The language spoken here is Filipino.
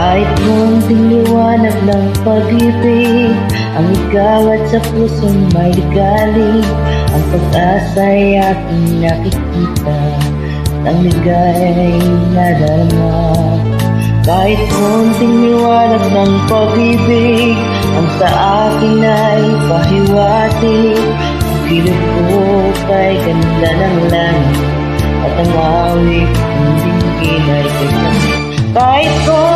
Kahit munting liwanag ng pag-ibig, ang ikaw at sa pusong may ligalig, ang pag-asa'y aking nakikita, ang ligay nadarama. Kahit munting liwanag ng pag-ibig, ang sa akin ay pahiwati, ang kilid ko kay ganda ng langit, at ang awit ng dinggin ay kay kahit ko